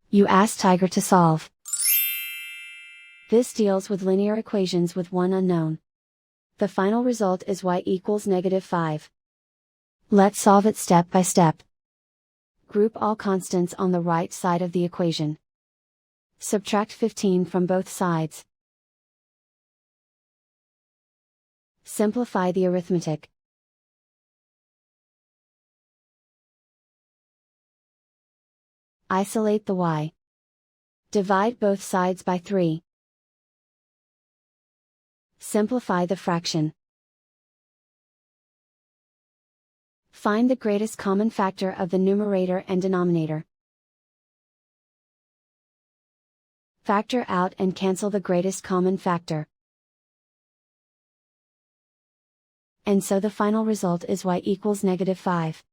You ask Tiger to solve. This deals with linear equations with one unknown. The final result is y equals -5. Let's solve it step by step. Group all constants on the right side of the equation. Subtract 15 from both sides. Simplify the arithmetic. Isolate the y. Divide both sides by 3. Simplify the fraction. Find the greatest common factor of the numerator and denominator. Factor out and cancel the greatest common factor. And so the final result is y equals -5.